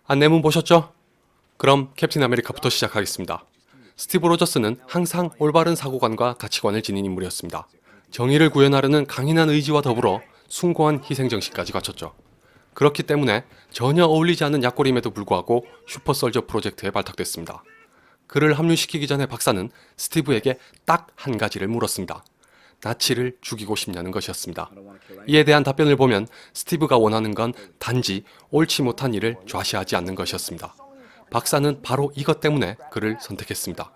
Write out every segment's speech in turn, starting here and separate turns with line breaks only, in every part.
안내문 보셨죠? 그럼 캡틴 아메리카부터 시작하겠습니다. 스티브 로저스는 항상 올바른 사고관과 가치관을 지닌 인물이었습니다. 정의를 구현하려는 강인한 의지와 더불어 숭고한 희생정신까지 갖췄죠. 그렇기 때문에 전혀 어울리지 않는 약골임에도 불구하고 슈퍼솔저 프로젝트에 발탁됐습니다. 그를 합류시키기 전에 박사는 스티브에게 딱 한 가지를 물었습니다. 나치를 죽이고 싶냐는 것이었습니다. 이에 대한 답변을 보면 스티브가 원하는 건 단지 옳지 못한 일을 좌시하지 않는 것이었습니다. 박사는 바로 이것 때문에 그를 선택했습니다.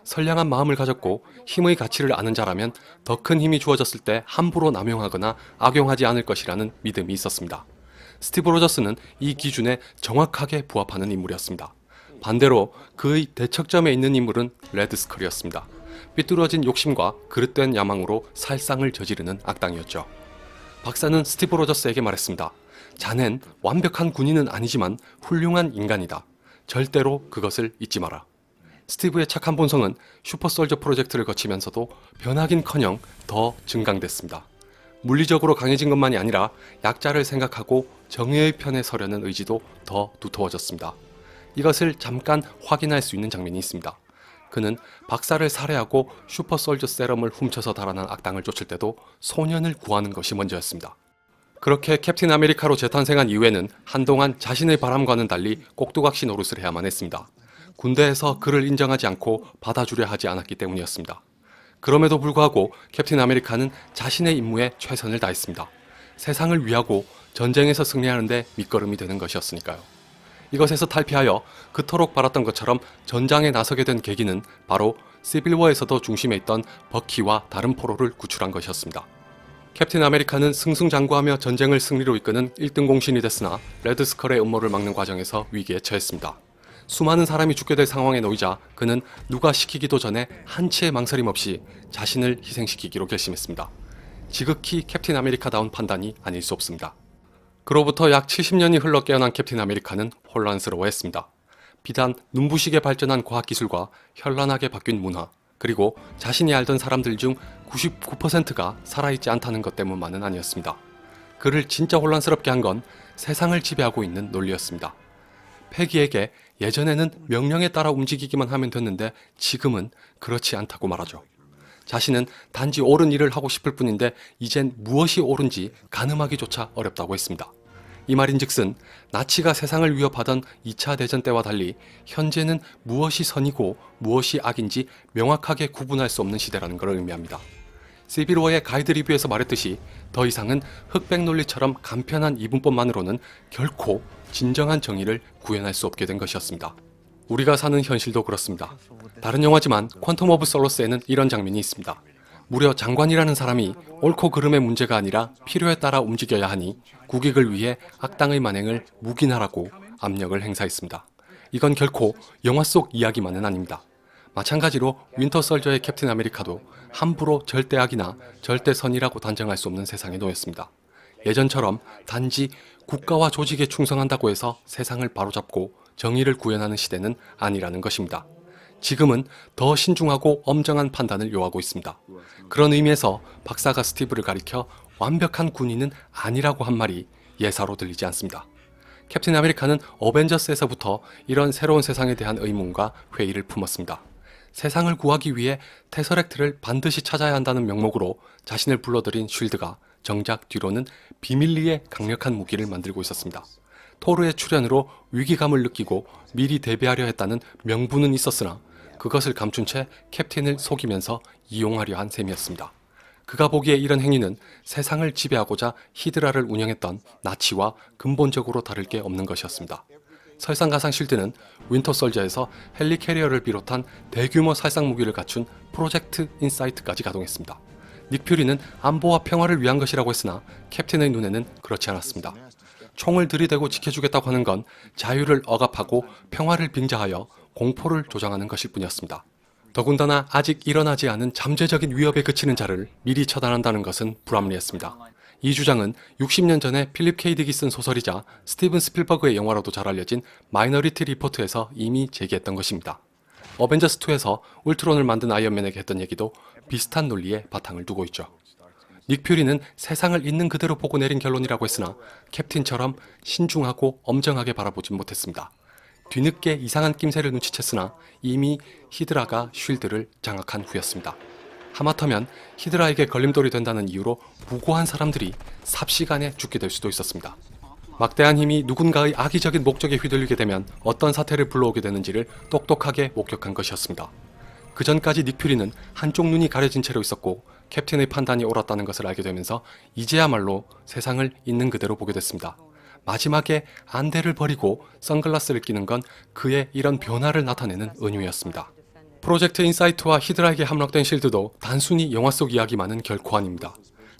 선량한 마음을 가졌고 힘의 가치를 아는 자라면 더 큰 힘이 주어졌을 때 함부로 남용하거나 악용하지 않을 것이라는 믿음이 있었습니다. 스티브 로저스는 이 기준에 정확하게 부합하는 인물이었습니다. 반대로 그의 대척점에 있는 인물은 레드 스컬이었습니다. 삐뚤어진 욕심과 그릇된 야망으로 살상을 저지르는 악당이었죠. 박사는 스티브 로저스에게 말했습니다. 자넨 완벽한 군인은 아니지만 훌륭한 인간이다. 절대로 그것을 잊지 마라. 스티브의 착한 본성은 슈퍼솔저 프로젝트를 거치면서도 변하긴커녕 더 증강됐습니다. 물리적으로 강해진 것만이 아니라 약자를 생각하고 정의의 편에 서려는 의지도 더 두터워졌습니다. 이것을 잠깐 확인할 수 있는 장면이 있습니다. 그는 박사를 살해하고 슈퍼솔저 세럼을 훔쳐서 달아난 악당을 쫓을 때도 소년을 구하는 것이 먼저였습니다. 그렇게 캡틴 아메리카로 재탄생한 이후에는 한동안 자신의 바람과는 달리 꼭두각시 노릇을 해야만 했습니다. 군대에서 그를 인정하지 않고 받아주려 하지 않았기 때문이었습니다. 그럼에도 불구하고 캡틴 아메리카는 자신의 임무에 최선을 다했습니다. 세상을 위하고 전쟁에서 승리하는 데 밑거름이 되는 것이었으니까요. 이것에서 탈피하여 그토록 바랐던 것처럼 전장에 나서게 된 계기는 바로 시빌워에서도 중심에 있던 버키와 다른 포로를 구출한 것이었습니다. 캡틴 아메리카는 승승장구하며 전쟁을 승리로 이끄는 1등 공신이 됐으나 레드스컬의 음모를 막는 과정에서 위기에 처했습니다. 수많은 사람이 죽게 될 상황에 놓이자 그는 누가 시키기도 전에 한치의 망설임 없이 자신을 희생시키기로 결심했습니다. 지극히 캡틴 아메리카다운 판단이 아닐 수 없습니다. 그로부터 약 70년이 흘러 깨어난 캡틴 아메리카는 혼란스러워했습니다. 비단 눈부시게 발전한 과학기술과 현란하게 바뀐 문화, 그리고 자신이 알던 사람들 중 99%가 살아있지 않다는 것 때문만은 아니었습니다. 그를 진짜 혼란스럽게 한 건 세상을 지배하고 있는 논리였습니다. 패기에게 예전에는 명령에 따라 움직이기만 하면 됐는데 지금은 그렇지 않다고 말하죠. 자신은 단지 옳은 일을 하고 싶을 뿐인데 이젠 무엇이 옳은지 가늠하기조차 어렵다고 했습니다. 이 말인즉슨 나치가 세상을 위협하던 2차 대전 때와 달리 현재는 무엇이 선이고 무엇이 악인지 명확하게 구분할 수 없는 시대라는 것을 의미합니다. 시빌워의 가이드 리뷰에서 말했듯이 더 이상은 흑백 논리처럼 간편한 이분법만으로는 결코 진정한 정의를 구현할 수 없게 된 것이었습니다. 우리가 사는 현실도 그렇습니다. 다른 영화지만 퀀텀 오브 솔로스에는 이런 장면이 있습니다. 무려 장관이라는 사람이 옳고 그름의 문제가 아니라 필요에 따라 움직여야 하니 국익을 위해 악당의 만행을 묵인하라고 압력을 행사했습니다. 이건 결코 영화 속 이야기만은 아닙니다. 마찬가지로 윈터 솔저의 캡틴 아메리카도 함부로 절대악이나 절대선이라고 단정할 수 없는 세상에 놓였습니다. 예전처럼 단지 국가와 조직에 충성한다고 해서 세상을 바로잡고 정의를 구현하는 시대는 아니라는 것입니다. 지금은 더 신중하고 엄정한 판단을 요하고 있습니다. 그런 의미에서 박사가 스티브를 가리켜 완벽한 군인은 아니라고 한 말이 예사로 들리지 않습니다. 캡틴 아메리카는 어벤져스에서부터 이런 새로운 세상에 대한 의문과 회의를 품었습니다. 세상을 구하기 위해 테서렉트를 반드시 찾아야 한다는 명목으로 자신을 불러들인 쉴드가 정작 뒤로는 비밀리에 강력한 무기를 만들고 있었습니다. 토르의 출현으로 위기감을 느끼고 미리 대비하려 했다는 명분은 있었으나 그것을 감춘 채 캡틴을 속이면서 이용하려 한 셈이었습니다. 그가 보기에 이런 행위는 세상을 지배하고자 히드라를 운영했던 나치와 근본적으로 다를 게 없는 것이었습니다. 설상가상 쉴드는 윈터 솔저에서 헬리 캐리어를 비롯한 대규모 살상 무기를 갖춘 프로젝트 인사이트까지 가동했습니다. 닉 퓨리는 안보와 평화를 위한 것이라고 했으나 캡틴의 눈에는 그렇지 않았습니다. 총을 들이대고 지켜주겠다고 하는 건 자유를 억압하고 평화를 빙자하여 공포를 조장하는 것일 뿐이었습니다. 더군다나 아직 일어나지 않은 잠재적인 위협에 그치는 자를 미리 처단한다는 것은 불합리했습니다. 이 주장은 60년 전에 필립 K 딕이 쓴 소설이자 스티븐 스필버그의 영화로도 잘 알려진 마이너리티 리포트에서 이미 제기했던 것입니다. 어벤져스2에서 울트론을 만든 아이언맨에게 했던 얘기도 비슷한 논리에 바탕을 두고 있죠. 닉 퓨리는 세상을 있는 그대로 보고 내린 결론이라고 했으나 캡틴처럼 신중하고 엄정하게 바라보진 못했습니다. 뒤늦게 이상한 낌새를 눈치챘으나 이미 히드라가 쉴드를 장악한 후였습니다. 하마터면 히드라에게 걸림돌이 된다는 이유로 무고한 사람들이 삽시간에 죽게 될 수도 있었습니다. 막대한 힘이 누군가의 악의적인 목적에 휘둘리게 되면 어떤 사태를 불러오게 되는지를 똑똑하게 목격한 것이었습니다. 그 전까지 닉 퓨리는 한쪽 눈이 가려진 채로 있었고 캡틴의 판단이 옳았다는 것을 알게 되면서 이제야말로 세상을 있는 그대로 보게 됐습니다. 마지막에 안대를 버리고 선글라스를 끼는 건 그의 이런 변화를 나타내는 은유였습니다. 프로젝트 인사이트와 히드라에게 함락된 실드도 단순히 영화 속 이야기만은 결코 아닙니다.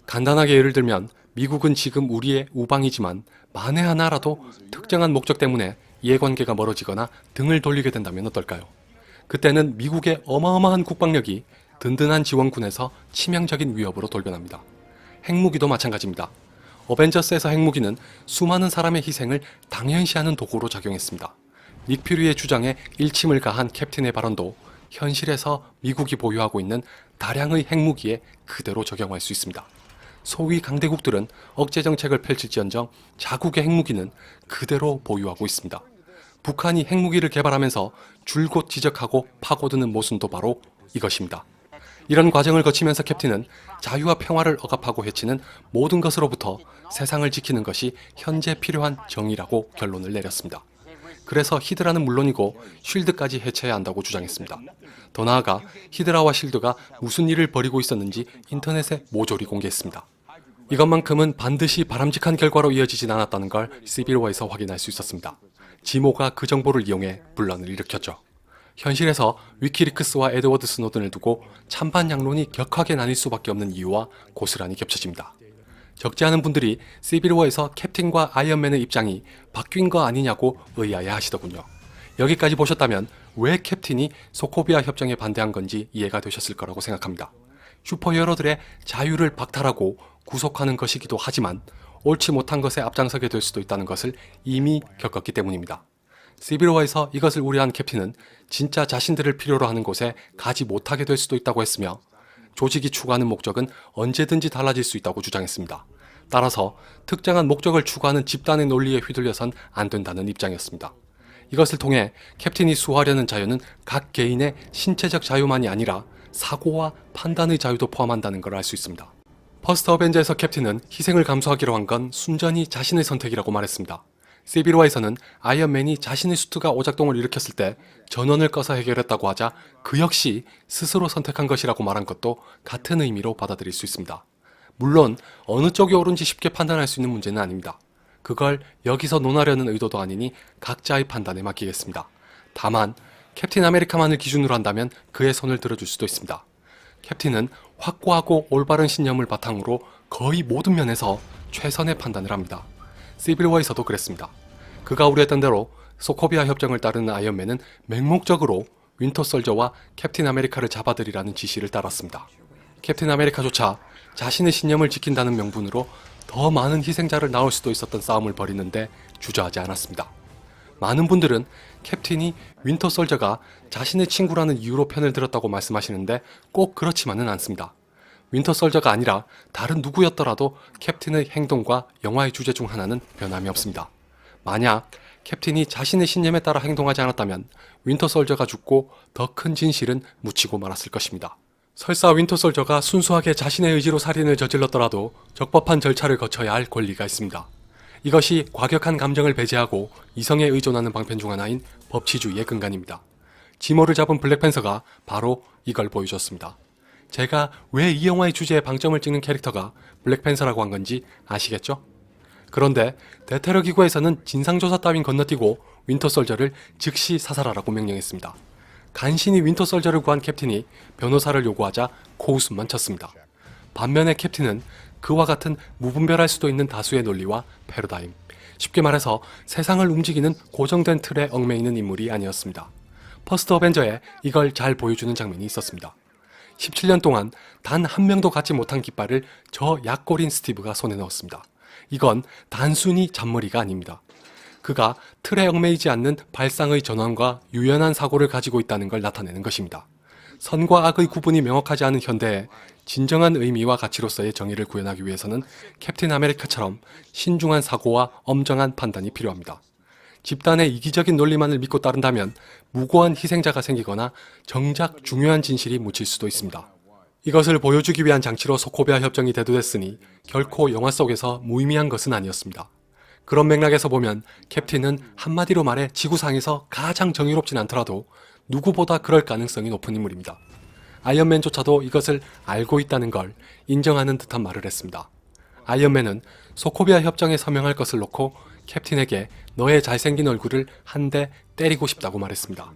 간단하게 예를 들면 미국은 지금 우리의 우방이지만 만에 하나라도 특정한 목적 때문에 이해관계가 멀어지거나 등을 돌리게 된다면 어떨까요? 그때는 미국의 어마어마한 국방력이 든든한 지원군에서 치명적인 위협으로 돌변합니다. 핵무기도 마찬가지입니다. 어벤져스에서 핵무기는 수많은 사람의 희생을 당연시하는 도구로 작용했습니다. 닉 퓨리의 주장에 일침을 가한 캡틴의 발언도 현실에서 미국이 보유하고 있는 다량의 핵무기에 그대로 적용할 수 있습니다. 소위 강대국들은 억제정책을 펼칠지언정 자국의 핵무기는 그대로 보유하고 있습니다. 북한이 핵무기를 개발하면서 줄곧 지적하고 파고드는 모순도 바로 이것입니다. 이런 과정을 거치면서 캡틴은 자유와 평화를 억압하고 해치는 모든 것으로부터 세상을 지키는 것이 현재 필요한 정의라고 결론을 내렸습니다. 그래서 히드라는 물론이고 쉴드까지 해체해야 한다고 주장했습니다. 더 나아가 히드라와 쉴드가 무슨 일을 벌이고 있었는지 인터넷에 모조리 공개했습니다. 이것만큼은 반드시 바람직한 결과로 이어지진 않았다는 걸 시빌워에서 확인할 수 있었습니다. 지모가 그 정보를 이용해 분란을 일으켰죠. 현실에서 위키리크스와 에드워드 스노든을 두고 찬반 양론이 격하게 나뉠 수밖에 없는 이유와 고스란히 겹쳐집니다. 적지 않은 분들이 시빌워에서 캡틴과 아이언맨의 입장이 바뀐 거 아니냐고 의아해하시더군요. 여기까지 보셨다면 왜 캡틴이 소코비아 협정에 반대한 건지 이해가 되셨을 거라고 생각합니다. 슈퍼히어로들의 자유를 박탈하고 구속하는 것이기도 하지만 옳지 못한 것에 앞장서게 될 수도 있다는 것을 이미 겪었기 때문입니다. 시빌워에서 이것을 우려한 캡틴은 진짜 자신들을 필요로 하는 곳에 가지 못하게 될 수도 있다고 했으며 조직이 추구하는 목적은 언제든지 달라질 수 있다고 주장했습니다. 따라서 특정한 목적을 추구하는 집단의 논리에 휘둘려선 안 된다는 입장이었습니다. 이것을 통해 캡틴이 수호하려는 자유는 각 개인의 신체적 자유만이 아니라 사고와 판단의 자유도 포함한다는 걸 알 수 있습니다. 퍼스트 어벤져에서 캡틴은 희생을 감수하기로 한 건 순전히 자신의 선택이라고 말했습니다. 시빌워에서는 아이언맨이 자신의 수트가 오작동을 일으켰을 때 전원을 꺼서 해결했다고 하자 그 역시 스스로 선택한 것이라고 말한 것도 같은 의미로 받아들일 수 있습니다. 물론 어느 쪽이 옳은지 쉽게 판단할 수 있는 문제는 아닙니다. 그걸 여기서 논하려는 의도도 아니니 각자의 판단에 맡기겠습니다. 다만 캡틴 아메리카만을 기준으로 한다면 그의 손을 들어줄 수도 있습니다. 캡틴은 확고하고 올바른 신념을 바탕으로 거의 모든 면에서 최선의 판단을 합니다. 시빌워에서도 그랬습니다. 그가 우려했던 대로 소코비아 협정을 따르는 아이언맨은 맹목적으로 윈터 솔저와 캡틴 아메리카를 잡아들이라는 지시를 따랐습니다. 캡틴 아메리카조차 자신의 신념을 지킨다는 명분으로 더 많은 희생자를 낳을 수도 있었던 싸움을 벌이는데 주저하지 않았습니다. 많은 분들은 캡틴이 윈터 솔저가 자신의 친구라는 이유로 편을 들었다고 말씀하시는데 꼭 그렇지만은 않습니다. 윈터 솔저가 아니라 다른 누구였더라도 캡틴의 행동과 영화의 주제 중 하나는 변함이 없습니다. 만약 캡틴이 자신의 신념에 따라 행동하지 않았다면 윈터 솔저가 죽고 더 큰 진실은 묻히고 말았을 것입니다. 설사 윈터 솔저가 순수하게 자신의 의지로 살인을 저질렀더라도 적법한 절차를 거쳐야 할 권리가 있습니다. 이것이 과격한 감정을 배제하고 이성에 의존하는 방편 중 하나인 법치주의의 근간입니다. 지모를 잡은 블랙팬서가 바로 이걸 보여줬습니다. 제가 왜 이 영화의 주제에 방점을 찍는 캐릭터가 블랙팬서라고 한 건지 아시겠죠? 그런데 대테러 기구에서는 진상조사 따윈 건너뛰고 윈터솔저를 즉시 사살하라고 명령했습니다. 간신히 윈터솔저를 구한 캡틴이 변호사를 요구하자 코웃음만 쳤습니다. 반면에 캡틴은 그와 같은 무분별할 수도 있는 다수의 논리와 패러다임, 쉽게 말해서 세상을 움직이는 고정된 틀에 얽매이는 인물이 아니었습니다. 퍼스트 어벤져에 이걸 잘 보여주는 장면이 있었습니다. 17년 동안 단 한 명도 갖지 못한 깃발을 저 약골인 스티브가 손에 넣었습니다. 이건 단순히 잔머리가 아닙니다. 그가 틀에 얽매이지 않는 발상의 전환과 유연한 사고를 가지고 있다는 걸 나타내는 것입니다. 선과 악의 구분이 명확하지 않은 현대에 진정한 의미와 가치로서의 정의를 구현하기 위해서는 캡틴 아메리카처럼 신중한 사고와 엄정한 판단이 필요합니다. 집단의 이기적인 논리만을 믿고 따른다면 무고한 희생자가 생기거나 정작 중요한 진실이 묻힐 수도 있습니다. 이것을 보여주기 위한 장치로 소코비아 협정이 대두됐으니 결코 영화 속에서 무의미한 것은 아니었습니다. 그런 맥락에서 보면 캡틴은 한마디로 말해 지구상에서 가장 정의롭진 않더라도 누구보다 그럴 가능성이 높은 인물입니다. 아이언맨조차도 이것을 알고 있다는 걸 인정하는 듯한 말을 했습니다. 아이언맨은 소코비아 협정에 서명할 것을 놓고 캡틴에게 너의 잘생긴 얼굴을 한 대 때리고 싶다고 말했습니다.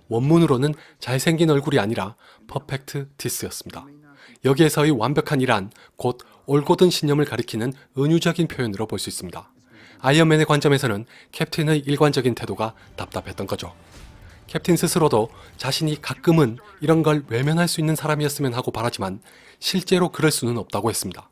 원문으로는 잘생긴 얼굴이 아니라 퍼펙트 티스였습니다. 여기에서의 완벽한 이란 곧 올곧은 신념을 가리키는 은유적인 표현으로 볼 수 있습니다. 아이언맨의 관점에서는 캡틴의 일관적인 태도가 답답했던 거죠. 캡틴 스스로도 자신이 가끔은 이런 걸 외면할 수 있는 사람이었으면 하고 바라지만 실제로 그럴 수는 없다고 했습니다.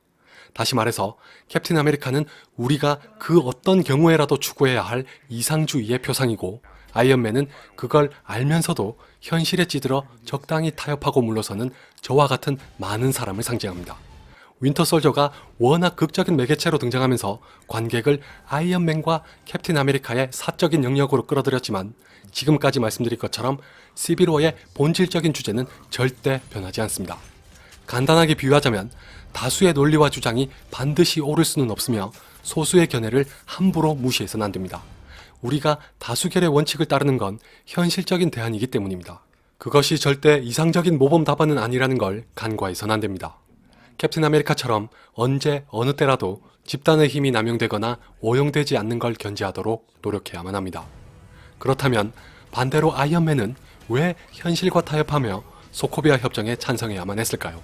다시 말해서 캡틴 아메리카는 우리가 그 어떤 경우에라도 추구해야 할 이상주의의 표상이고 아이언맨은 그걸 알면서도 현실에 찌들어 적당히 타협하고 물러서는 저와 같은 많은 사람을 상징합니다. 윈터 솔저가 워낙 극적인 매개체로 등장하면서 관객을 아이언맨과 캡틴 아메리카의 사적인 영역으로 끌어들였지만 지금까지 말씀드린 것처럼 시빌워의 본질적인 주제는 절대 변하지 않습니다. 간단하게 비유하자면 다수의 논리와 주장이 반드시 옳을 수는 없으며 소수의 견해를 함부로 무시해서는 안 됩니다. 우리가 다수결의 원칙을 따르는 건 현실적인 대안이기 때문입니다. 그것이 절대 이상적인 모범 답안은 아니라는 걸 간과해서는 안 됩니다. 캡틴 아메리카처럼 언제 어느 때라도 집단의 힘이 남용되거나 오용되지 않는 걸 견지하도록 노력해야만 합니다. 그렇다면 반대로 아이언맨은 왜 현실과 타협하며 소코비아 협정에 찬성해야만 했을까요?